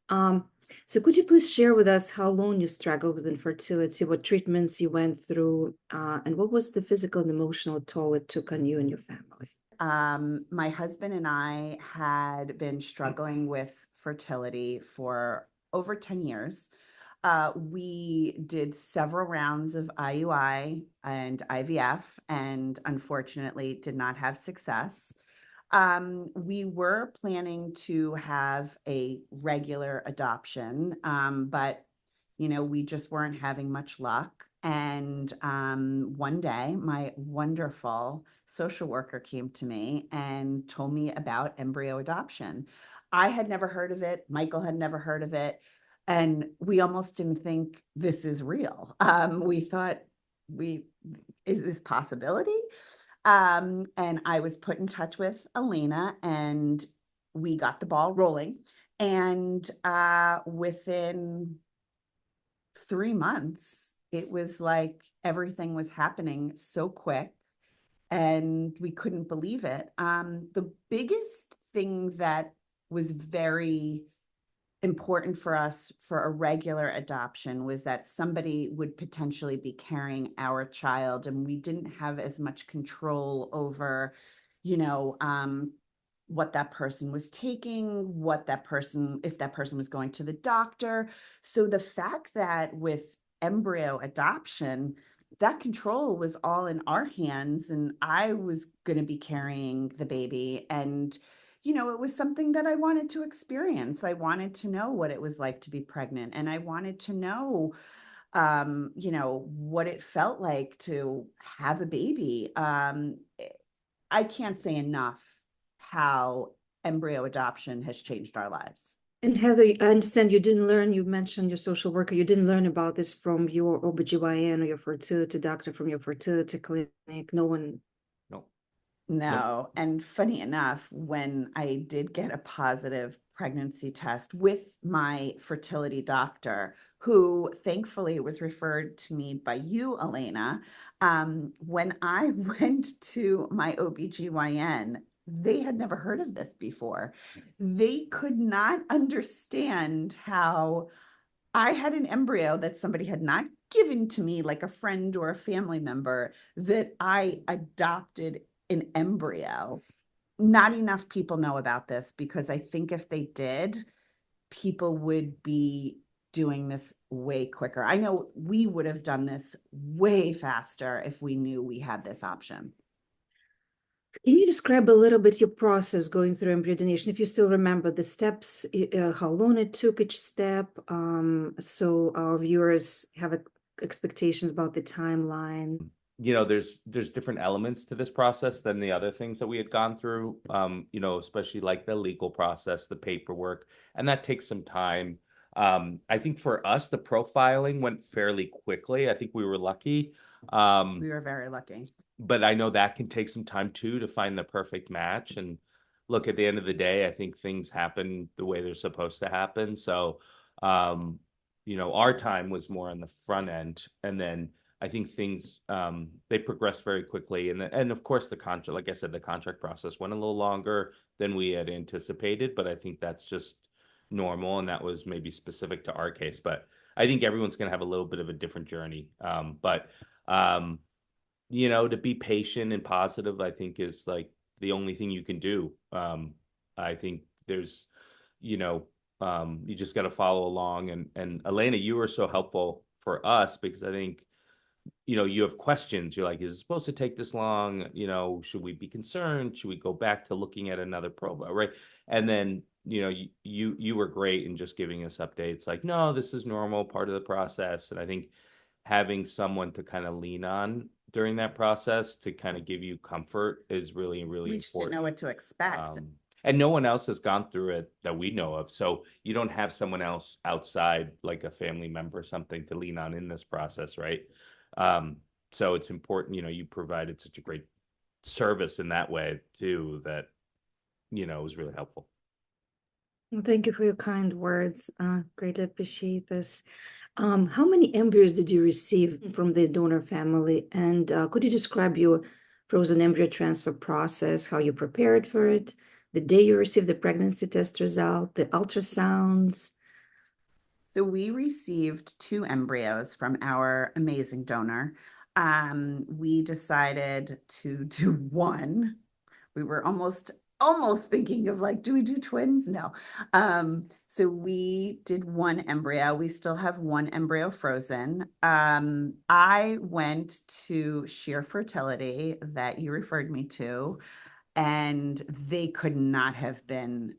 Um, so could you please share with us how long you struggled with infertility, what treatments you went through, and what was the physical and emotional toll it took on you and your family? My husband and I had been struggling with fertility for over 10 years. We did several rounds of IUI and IVF and unfortunately did not have success. We were planning to have a regular adoption, but we just weren't having much luck. And one day, my wonderful social worker came to me and told me about embryo adoption. I had never heard of it. Michael had never heard of it. And we almost didn't think this is real. We thought, we is this possibility? And I was put in touch with Elena and we got the ball rolling. And within 3 months, it was like everything was happening so quick and we couldn't believe it. The biggest thing that was very important for us for a regular adoption was that somebody would potentially be carrying our child and we didn't have as much control over you know what that person was taking, if that person was going to the doctor. So the fact that with embryo adoption, that control was all in our hands and I was going to be carrying the baby. And it was something that I wanted to experience. I wanted to know what it was like to be pregnant, and I wanted to know, what it felt like to have a baby. I can't say enough how embryo adoption has changed our lives. And Heather, I understand you didn't learn, you mentioned your social worker, you didn't learn about this from your OBGYN or your fertility doctor from your fertility clinic. No one. No, nope. No. And funny enough, when I did get a positive pregnancy test with my fertility doctor, who thankfully was referred to me by you, Elena, when I went to my OBGYN, they had never heard of this before. They could not understand how I had an embryo that somebody had not given to me, like a friend or a family member, that I adopted an embryo. Not enough people know about this because I think if they did, people would be doing this way quicker. I know we would have done this way faster if we knew we had this option. Can you describe a little bit your process going through embryo donation, if you still remember the steps, how long it took each step, so our viewers have expectations about the timeline? There's different elements to this process than the other things that we had gone through, especially like the legal process, the paperwork, and that takes some time. I think for us, the profiling went fairly quickly. I think we were lucky. We were very lucky. But I know that can take some time too to find the perfect match. And look, at the end of the day, I think things happen the way they're supposed to happen. So, our time was more on the front end, and then I think things they progressed very quickly. And of course, the contract, like I said, the contract process went a little longer than we had anticipated, but I think that's just normal, and that was maybe specific to our case. But I think everyone's going to have a little bit of a different journey. But to be patient and positive, I think is like the only thing you can do. I think there's, you just got to follow along. And Elena, you were so helpful for us because I think, you have questions. You're like, is it supposed to take this long? Should we be concerned? Should we go back to looking at another profile, right? And then, you were great in just giving us updates like, no, this is normal, part of the process. And I think having someone to kind of lean on during that process to kind of give you comfort is really, really We just important. didn't know what to expect. And no one else has gone through it that we know of. So you don't have someone else outside, like a family member or something, to lean on in this process, right? So it's important, you provided such a great service in that way too, that, was really helpful. Well, thank you for your kind words. Greatly appreciate this. How many embryos did you receive from the donor family? And could you describe your frozen embryo transfer process, how you prepared for it, the day you received the pregnancy test result, the ultrasounds, So we received 2 embryos from our amazing donor. We decided to do one. We were almost thinking of like, do we do twins? No. So we did 1 embryo. We still have 1 embryo frozen. I went to Sheer Fertility that you referred me to, and they could not have been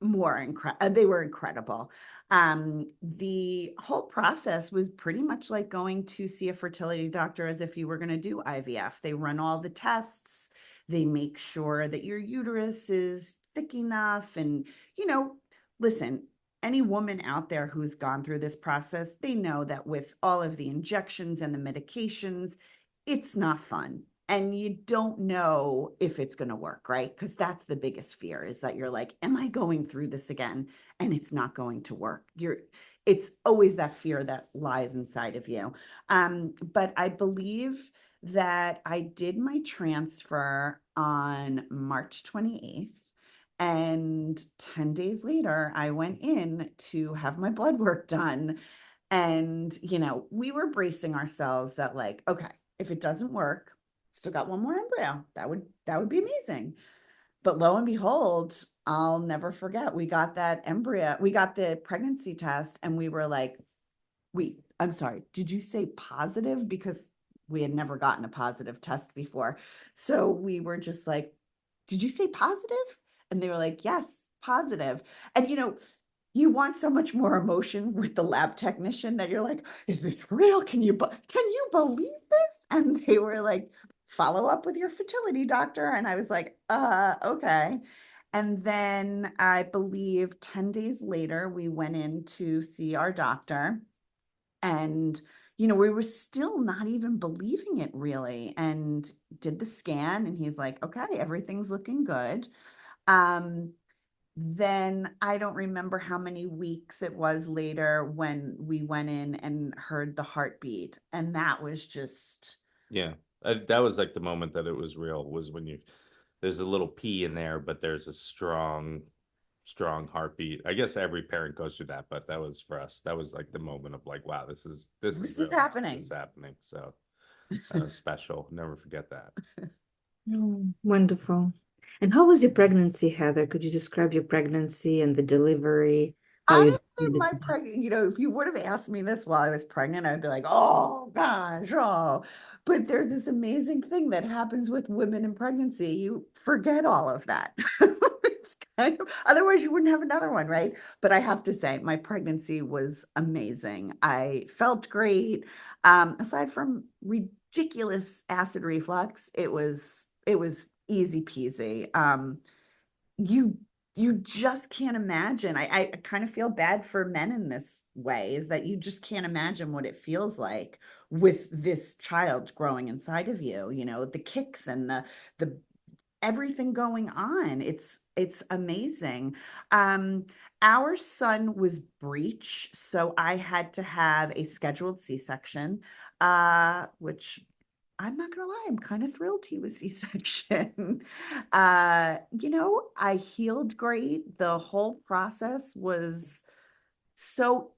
more incredible. They were incredible. The whole process was pretty much like going to see a fertility doctor as if you were going to do IVF. They run all the tests, they make sure that your uterus is thick enough. And, listen, any woman out there who's gone through this process, they know that with all of the injections and the medications, it's not fun. And you don't know if it's going to work, right? Because that's the biggest fear, is that you're like, am I going through this again? And it's not going to work. It's always that fear that lies inside of you. But I believe that I did my transfer on March 28th. And 10 days later, I went in to have my blood work done. And, we were bracing ourselves that, like, okay, if it doesn't work, still got 1 more embryo. That would be amazing. But lo and behold, I'll never forget. We got that embryo, we got the pregnancy test, and we were like, wait, I'm sorry, did you say positive? Because we had never gotten a positive test before. So we were just like, did you say positive? And they were like, yes, positive. And you want so much more emotion with the lab technician that you're like, is this real? Can you believe this? And they were like, follow up with your fertility doctor. And I was like, okay. And then I believe 10 days later, we went in to see our doctor, and we were still not even believing it really, and did the scan, and he's like, okay, everything's looking good. Then I don't remember how many weeks it was later when we went in and heard the heartbeat. And that was just, Yeah. That was like the moment that it was real, was when there's a little pee in there, but there's a strong, strong heartbeat. I guess every parent goes through that, but that was for us. That was like the moment of like, wow, this is real. happening. This is happening. So that was special. Never forget that. Oh, wonderful. And how was your pregnancy, Heather? Could you describe your pregnancy and the delivery? How you Honestly, my pregnant, if you would have asked me this while I was pregnant, I'd be like, oh gosh, oh. But there's this amazing thing that happens with women in pregnancy. You forget all of that. It's otherwise you wouldn't have another one, right? But I have to say, my pregnancy was amazing. I felt great. Aside from ridiculous acid reflux, it was easy peasy. You you just can't imagine. I kind of feel bad for men in this way, is that you just can't imagine what it feels like with this child growing inside of you, the kicks and the everything going on. It's amazing. Our son was breech, so I had to have a scheduled C-section, which I'm not gonna lie, I'm kind of thrilled he was C-section. I healed great. The whole process was so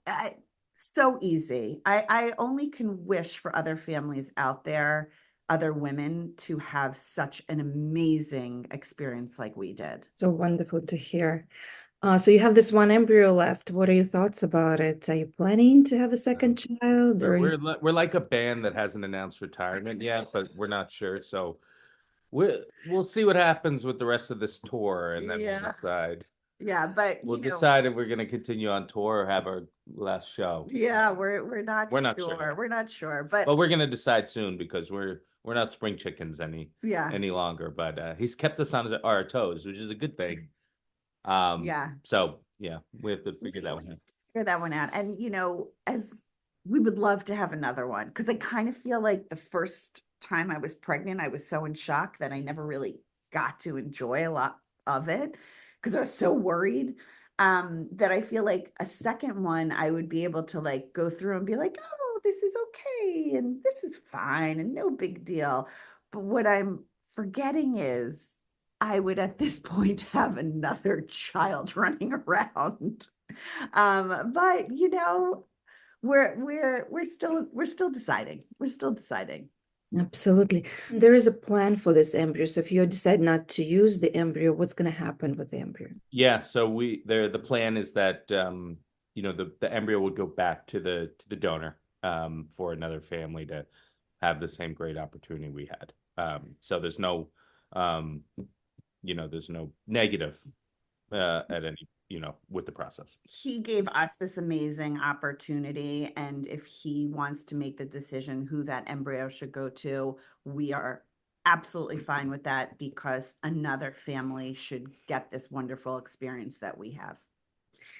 easy. I only can wish for other families out there, other women, to have such an amazing experience like we did. So wonderful to hear. So you have this 1 embryo left. What are your thoughts about it? Are you planning to have a second child, or We're like a band that hasn't announced retirement yet, but we're not sure. So we'll see what happens with the rest of this tour, and then we'll decide. Yeah, but We'll decide if we're going to continue on tour or have our last show. Yeah, we're not We're not sure. sure. We're not sure, but But we're going to decide soon, because we're not spring chickens yeah, any longer. But he's kept us on our toes, which is a good thing. yeah. So yeah, we have to figure that one out. Figure that one out. And as we would love to have another one, because I kind of feel like the first time I was pregnant, I was so in shock that I never really got to enjoy a lot of it, because I was so worried. That I feel like a second one, I would be able to like go through and be like, oh, this is okay, and this is fine, and no big deal. But what I'm forgetting is I would at this point have another child running around. But you know, we're still deciding. We're still deciding. Absolutely. There is a plan for this embryo. So if you decide not to use the embryo, what's going to happen with the embryo? Yeah, so the plan is that you know, the embryo would go back to the donor for another family to have the same great opportunity we had. So there's no you know, there's no negative at any, you know, with the process. He gave us this amazing opportunity, and if he wants to make the decision who that embryo should go to, we are absolutely fine with that, because another family should get this wonderful experience that we have.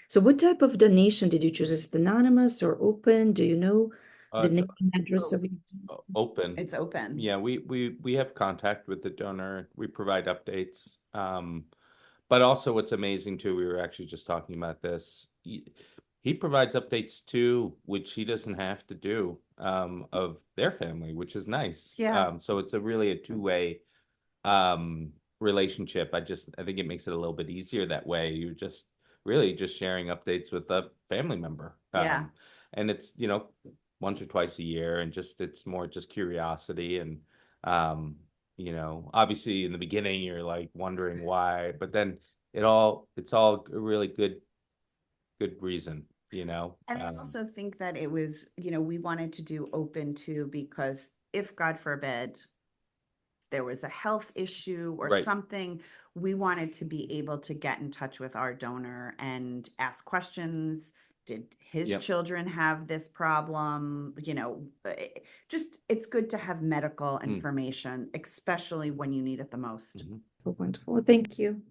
So what type of donation did you choose? Is it anonymous or open? Do you know the It's name and address of your... open. It's open. Yeah, we have contact with the donor. We provide updates. But also what's amazing too, we were actually just talking about this. He provides updates too, which he doesn't have to do of their family, which is nice. Yeah. So it's really a two-way relationship. I think it makes it a little bit easier that way. You're just really just sharing updates with a family member. Yeah. And it's, you know, once or twice a year, and just it's more just curiosity. And you know, obviously in the beginning you're like wondering why, but then it's all a really good reason, you know. And I also think that it was, you know, we wanted to do open too, because if, God forbid, there was a health issue or Right. something, we wanted to be able to get in touch with our donor and ask questions. Did his Yep. children have this problem? You know, just it's good to have medical information, especially when you need it the most. Mhm. Wonderful. Thank you.